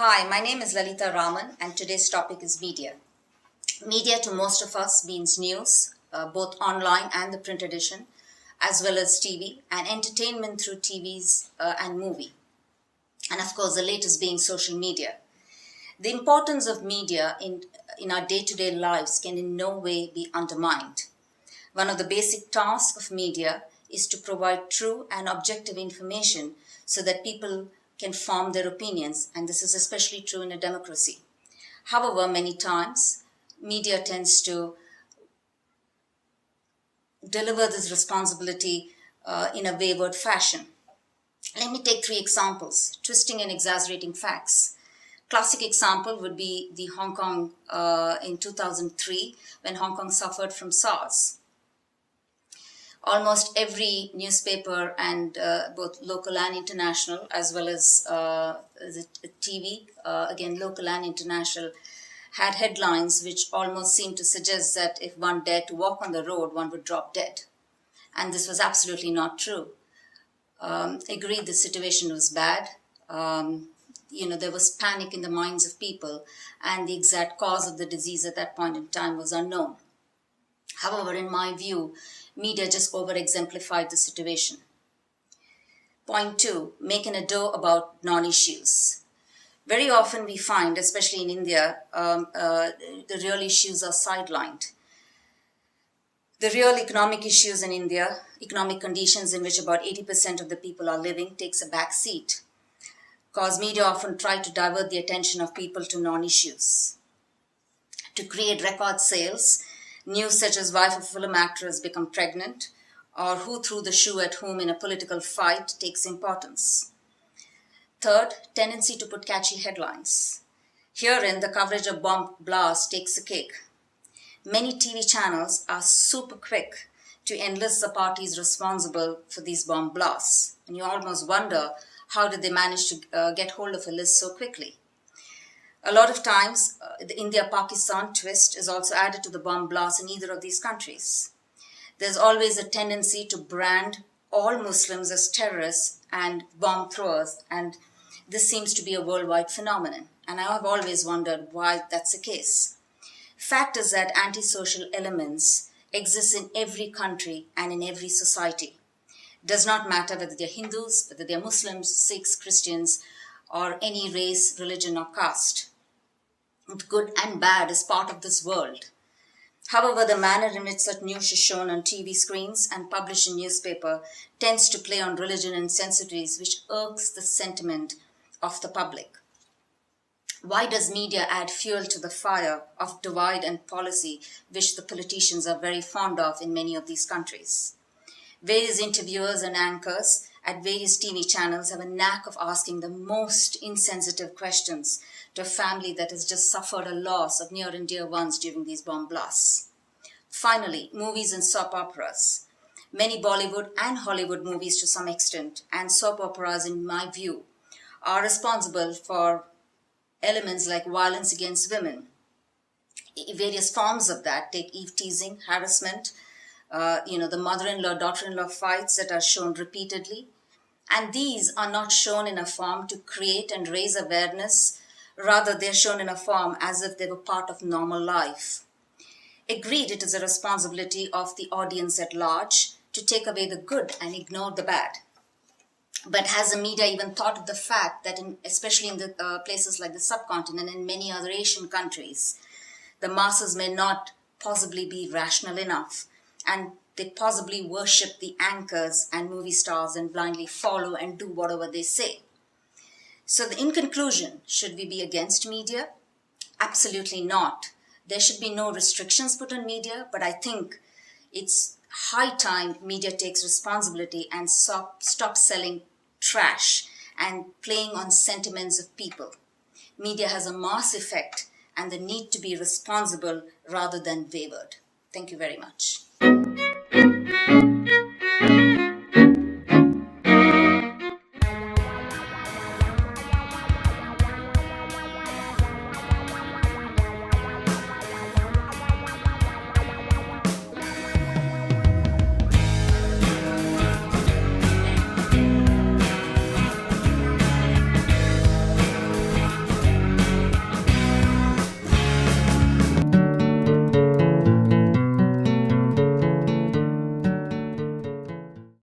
Hi, my name is Lalita Raman and today's topic is media. Media to most of us means news, both online and the print edition, as well as TV and entertainment through TVs and movie. And of course, the latest being social media. The importance of media in our day-to-day lives can in no way be undermined. One of the basic tasks of media is to provide true and objective information so that people can form their opinions, and this is especially true in a democracy. However, many times, media tends to deliver this responsibility in a wayward fashion. Let me take three examples: twisting and exaggerating facts. Classic example would be the Hong Kong in 2003 when Hong Kong suffered from SARS. Almost every newspaper and both local and international, as well as TV, again local and international, had headlines which almost seemed to suggest that if one dared to walk on the road, one would drop dead. And this was absolutely not true. Agreed, the situation was bad. There was panic in the minds of people, and the exact cause of the disease at that point in time was unknown. However, in my view, media just over-exemplified the situation. Point two, making a dough about non-issues. Very often we find, especially in India, the real issues are sidelined. The real economic issues in India, economic conditions in which about 80% of the people are living, takes a back seat, because media often try to divert the attention of people to non-issues. To create record sales, news such as wife of film actor has become pregnant, or who threw the shoe at whom in a political fight takes importance. Third, tendency to put catchy headlines. Herein, the coverage of bomb blasts takes a cake. Many TV channels are super quick to enlist the parties responsible for these bomb blasts. And you almost wonder, how did they manage to get hold of a list so quickly? A lot of times, the India-Pakistan twist is also added to the bomb blasts in either of these countries. There's always a tendency to brand all Muslims as terrorists and bomb throwers, and this seems to be a worldwide phenomenon. And I have always wondered why that's the case. Fact is that antisocial elements exist in every country and in every society. It does not matter whether they're Hindus, whether they're Muslims, Sikhs, Christians, or any race, religion, or caste. Good and bad is part of this world. However, the manner in which such news is shown on TV screens and published in newspaper tends to play on religion and sensitivities, which irks the sentiment of the public. Why does media add fuel to the fire of divide and policy, which the politicians are very fond of in many of these countries? Various interviewers and anchors at various TV channels have a knack of asking the most insensitive questions to a family that has just suffered a loss of near and dear ones during these bomb blasts. Finally, movies and soap operas. Many Bollywood and Hollywood movies to some extent, and soap operas in my view, are responsible for elements like violence against women. Various forms of that, take eve-teasing, harassment, the mother-in-law, daughter-in-law fights that are shown repeatedly. And these are not shown in a form to create and raise awareness. Rather, they're shown in a form as if they were part of normal life. Agreed, it is a responsibility of the audience at large to take away the good and ignore the bad. But has the media even thought of the fact that, especially in the places like the subcontinent and many other Asian countries, the masses may not possibly be rational enough, and they possibly worship the anchors and movie stars and blindly follow and do whatever they say. So in conclusion, should we be against media? Absolutely not. There should be no restrictions put on media, but I think it's high time media takes responsibility and stop selling trash and playing on sentiments of people. Media has a mass effect and the need to be responsible rather than wavered. Thank you very much.